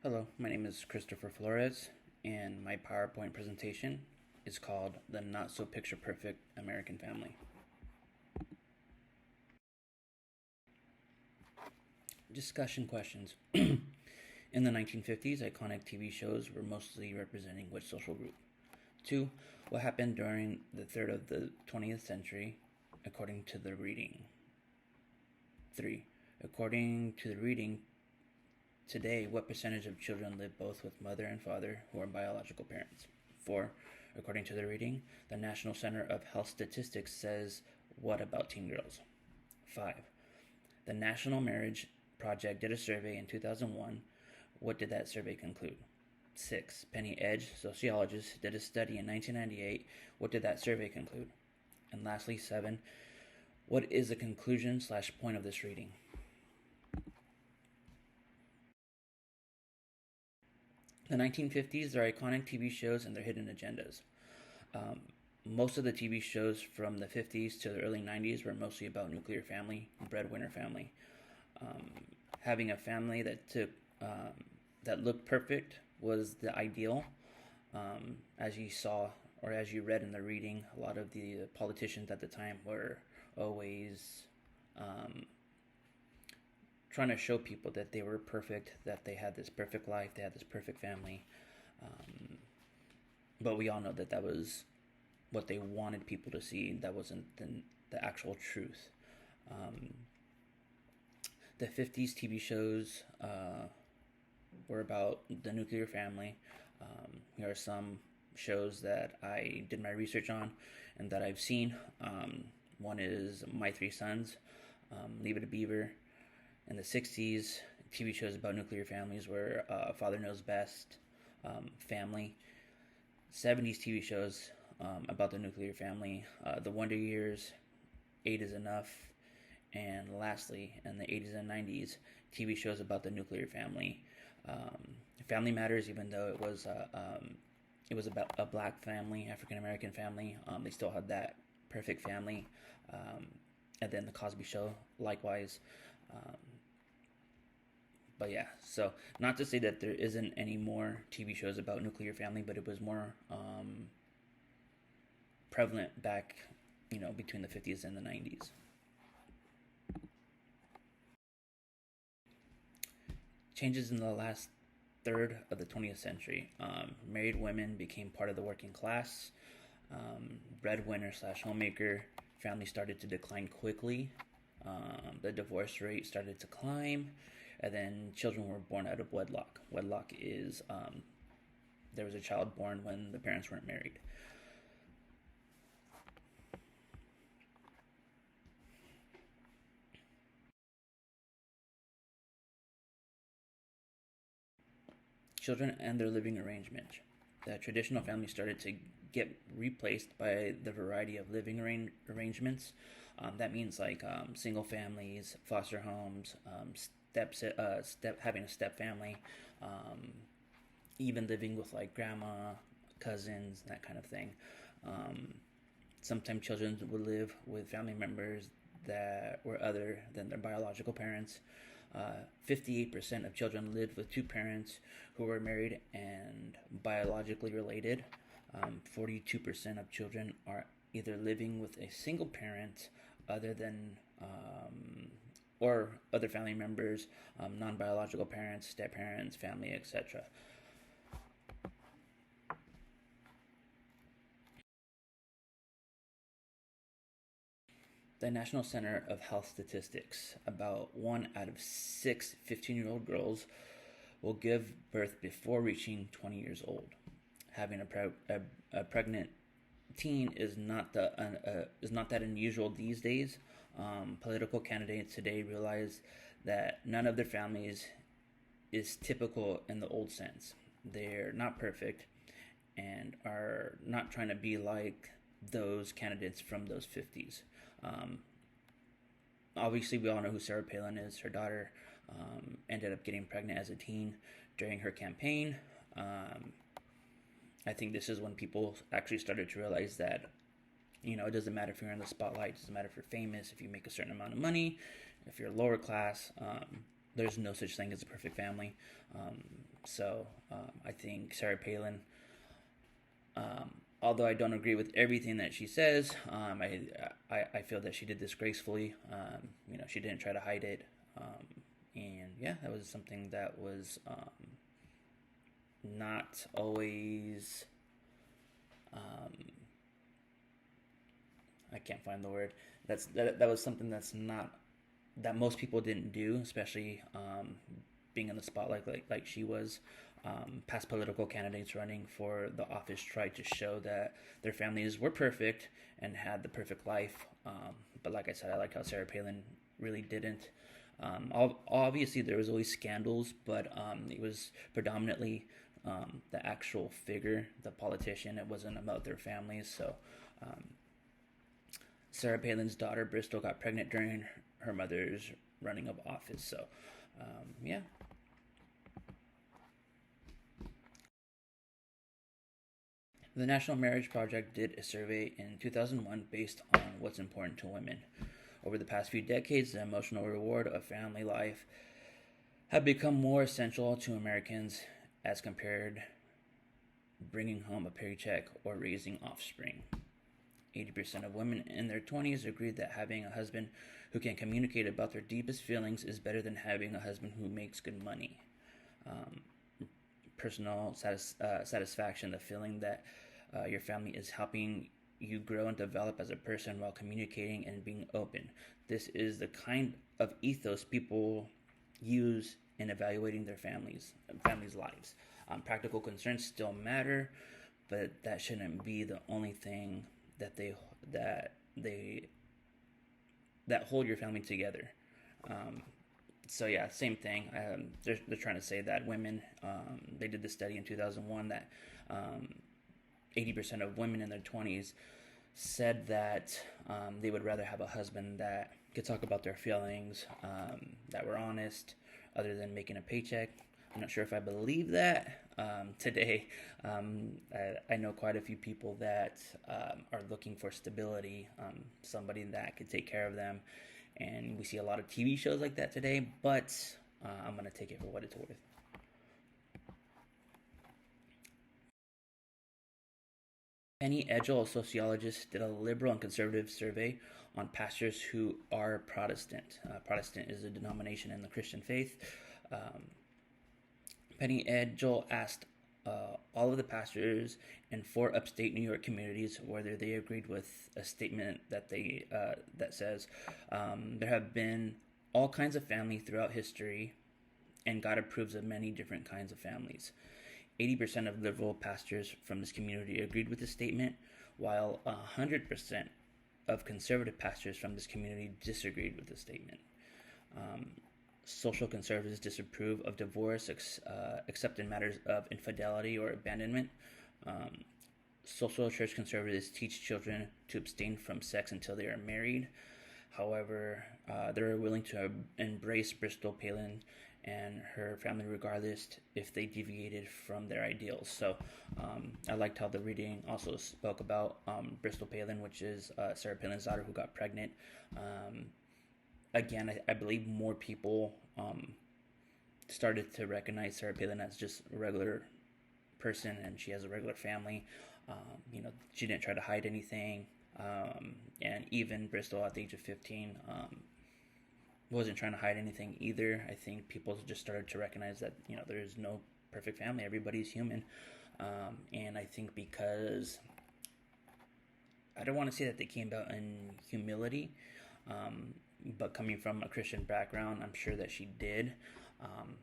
Hello, my name is Christopher Flores, and my PowerPoint presentation is called The Not So Picture Perfect American Family. Discussion questions. In the 1950s, iconic TV shows were mostly representing which social group? 2. What happened during the third of the 20th century according to the reading? 3. According to the reading, today, what percentage of children live both with mother and father who are biological parents? 4. According to the reading, the National Center of Health Statistics says what about teen girls? 5. The National Marriage Project did a survey in 2001. What did that survey conclude? 6. Penny Edge, sociologist, did a study in 1998. What did that survey conclude? And lastly, 7. What is the conclusion/point of this reading? The 1950s, their iconic TV shows and their hidden agendas. Most of the TV shows from the 50s to the early 90s were mostly about nuclear family, breadwinner family. Having a family that looked perfect was the ideal. As you saw or as you read in the reading, a lot of the politicians at the time were always trying to show people that they were perfect, that they had this perfect life, they had this perfect family. But we all know that that was what they wanted people to see. That wasn't the actual truth. The 50s TV shows were about the nuclear family. Here are some shows that I did my research on and that I've seen. One is My Three Sons, Leave It to Beaver. In the 60s, TV shows about nuclear families were Father Knows Best, Family. 70s TV shows about the nuclear family, The Wonder Years, Eight is Enough, and lastly, in the 80s and 90s, TV shows about the nuclear family. Family Matters, even though it was about a black family, African American family, they still had that perfect family. And then The Cosby Show, likewise. But yeah, so not to say that there isn't any more TV shows about nuclear family, but it was more prevalent back, between the 50s and the 90s. Changes in the last third of the 20th century. Married women became part of the working class. Breadwinner/homemaker families started to decline quickly. The divorce rate started to climb, and then children were born out of wedlock. Wedlock is there was a child born when the parents weren't married. Children and their living arrangement. The traditional family started to get replaced by the variety of living arrangements. That means like single families, foster homes, having a step family, even living with like grandma, cousins, that kind of thing. Um, Sometimes children would live with family members that were other than their biological parents. 58% of children lived with two parents who were married and biologically related. 42% of children are either living with a single parent other than or other family members, non biological parents, step parents, family, etc. The National Center of Health Statistics, about 1 out of 6 15-year-old girls will give birth before reaching 20 years old. Having a pregnant teen is not that unusual these days. Political candidates today realize that none of their families is typical in the old sense. They're not perfect and are not trying to be like those candidates from those 50s. Um, Obviously, we all know who Sarah Palin is. Her daughter ended up getting pregnant as a teen during her campaign. I think this is when people actually started to realize that, it doesn't matter if you're in the spotlight, it doesn't matter if you're famous, if you make a certain amount of money, if you're lower class. there's no such thing as a perfect family. I think Sarah Palin, although I don't agree with everything that she says, I feel that she did this gracefully. She didn't try to hide it. And yeah, that was something that was not always. Um, I can't find the word. That was something that's not that most people didn't do, especially being in the spotlight like she was. Past political candidates running for the office tried to show that their families were perfect and had the perfect life. But like I said, I like how Sarah Palin really didn't. Obviously, there was always scandals, but it was predominantly the actual figure, the politician. It wasn't about their families. So um, Sarah Palin's daughter Bristol got pregnant during her mother's running of office. So yeah. The National Marriage Project did a survey in 2001 based on what's important to women. Over the past few decades, the emotional reward of family life have become more essential to Americans as compared bringing home a paycheck or raising offspring. 80% of women in their 20s agree that having a husband who can communicate about their deepest feelings is better than having a husband who makes good money. Um, Personal satisfaction, the feeling that your family is helping you grow and develop as a person while communicating and being open. This is the kind of ethos people use in evaluating their families' lives. Practical concerns still matter, but that shouldn't be the only thing that they that hold your family together. Um, so yeah, same thing. They're trying to say that women. They did this study in 2001 that 80% of women in their 20s said that they would rather have a husband that could talk about their feelings, that were honest, other than making a paycheck. I'm not sure if I believe that. Today, I know quite a few people that are looking for stability, somebody that could take care of them. And we see a lot of TV shows like that today, but I'm going to take it for what it's worth. Penny Edgell, a sociologist, did a liberal and conservative survey on pastors who are Protestant. Protestant is a denomination in the Christian faith. Um, Penny Edgell asked all of the pastors in 4 upstate New York communities whether they agreed with a statement that says there have been all kinds of family throughout history, and God approves of many different kinds of families. 80% of liberal pastors from this community agreed with the statement, while 100% of conservative pastors from this community disagreed with the statement. Um, Social conservatives disapprove of divorce, except in matters of infidelity or abandonment. Um, Social church conservatives teach children to abstain from sex until they are married. However, they're willing to embrace Bristol Palin and her family regardless if they deviated from their ideals. So I liked how the reading also spoke about Bristol Palin, which is Sarah Palin's daughter who got pregnant. Again, I believe more people started to recognize Sarah Palin as just a regular person, and she has a regular family. She didn't try to hide anything. And even Bristol at the age of 15 wasn't trying to hide anything either. I think people just started to recognize that, there is no perfect family. Everybody's human. And I think because I don't want to say that they came about in humility, but coming from a Christian background, I'm sure that she did. Um,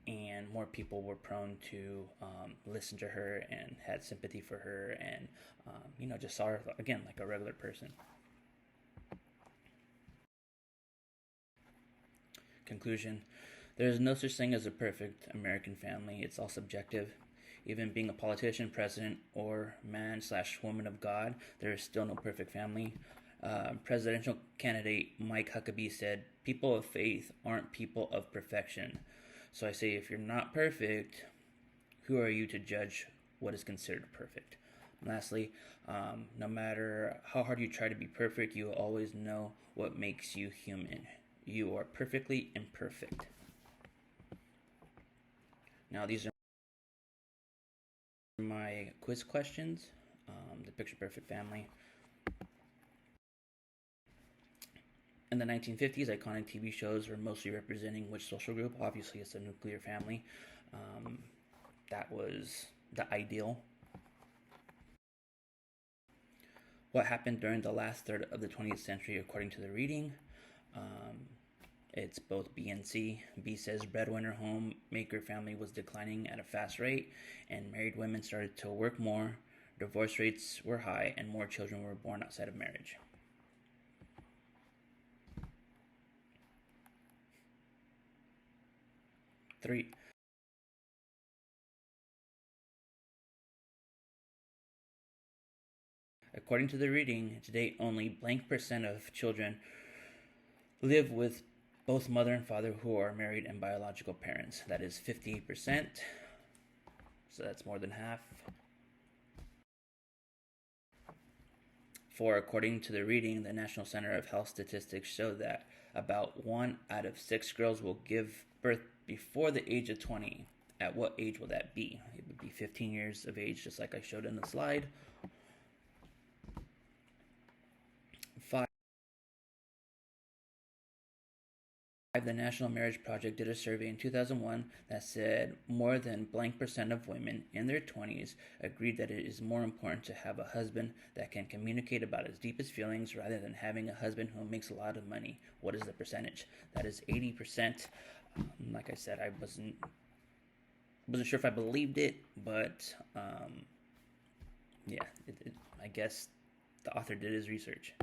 and more people were prone to listen to her and had sympathy for her, and just saw her again like a regular person. Conclusion: there is no such thing as a perfect American family. It's all subjective. Even being a politician, president, or man slash woman of God, there is still no perfect family. Presidential candidate Mike Huckabee said, "People of faith aren't people of perfection." So I say, if you're not perfect, who are you to judge what is considered perfect? And lastly, no matter how hard you try to be perfect, you will always know what makes you human. You are perfectly imperfect. Now these are my quiz questions. The Picture Perfect family. In the 1950s, iconic TV shows were mostly representing which social group? Obviously, it's the nuclear family. That was the ideal. What happened during the last third of the 20th century according to the reading? It's both B and C. B says breadwinner homemaker family was declining at a fast rate, and married women started to work more, divorce rates were high, and more children were born outside of marriage. Three. According to the reading, to date only blank percent of children live with both mother and father who are married and biological parents. That is 50%. So that's more than half. 4. According to the reading, the National Center of Health Statistics show that about 1 out of 6 girls will give birth before the age of 20. At what age will that be? It would be 15 years of age, just like I showed in the slide. 5. The National Marriage Project did a survey in 2001 that said more than blank percent of women in their 20s agreed that it is more important to have a husband that can communicate about his deepest feelings rather than having a husband who makes a lot of money. What is the percentage? That is 80%. Like I said, I wasn't sure if I believed it, but yeah, I guess the author did his research.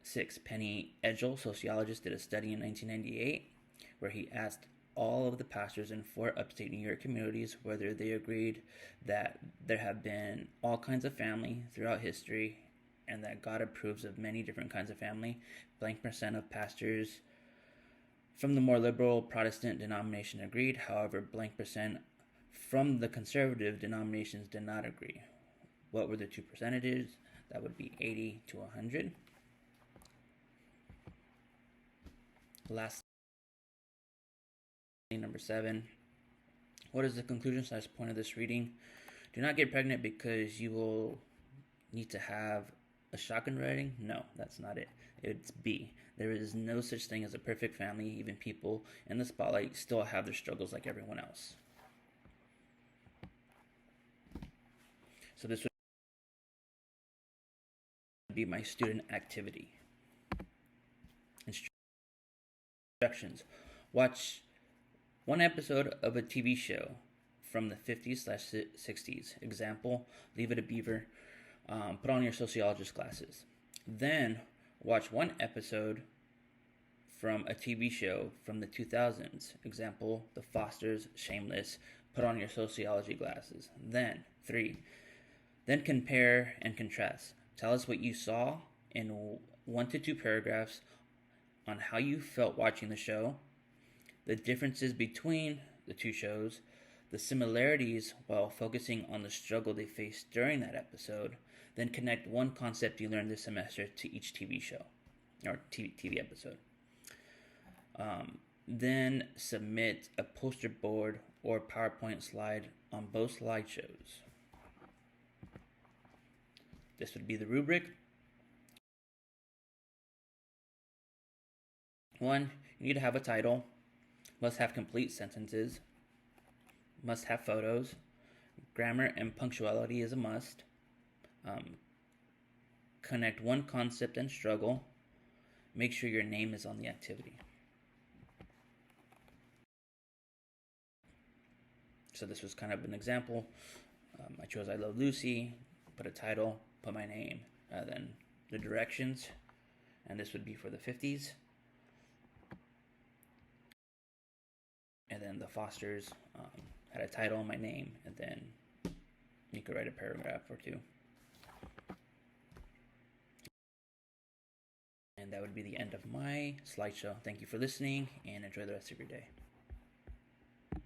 6. Penny Edgell, sociologist, did a study in 1998 where he asked all of the pastors in 4 upstate New York communities whether they agreed that there have been all kinds of family throughout history and that God approves of many different kinds of family. Blank percent of pastors from the more liberal Protestant denomination agreed. However, blank percent from the conservative denominations did not agree. What were the 2 percentages? That would be 80 to 100. Last, number 7. What is the conclusion / point of this reading? Do not get pregnant because you will need to have a shotgun wedding. No, that's not it. It's B. There is no such thing as a perfect family. Even people in the spotlight still have their struggles like everyone else. So this would be my student activity. Instructions. Watch one episode of a TV show from the 50s / 60s. Example, Leave It a Beaver. Put on your sociologist glasses. Then watch one episode from a TV show from the 2000s. Example, The Fosters, Shameless. Put on your sociology glasses. Then 3. Then compare and contrast. Tell us what you saw in 1 to 2 paragraphs on how you felt watching the show, the differences between the 2 shows, the similarities while focusing on the struggle they faced during that episode, then connect one concept you learned this semester to each TV show or TV episode. Then submit a poster board or PowerPoint slide on both slideshows. This would be the rubric. 1. You need to have a title. Must have complete sentences. Must have photos. Grammar and punctuality is a must. Connect one concept and struggle. Make sure your name is on the activity. So this was kind of an example. I chose I Love Lucy, put a title, put my name, then the directions, and this would be for the 50s. And then the Fosters had a title, my name, and then you could write a paragraph or 2. And that would be the end of my slideshow. Thank you for listening and enjoy the rest of your day.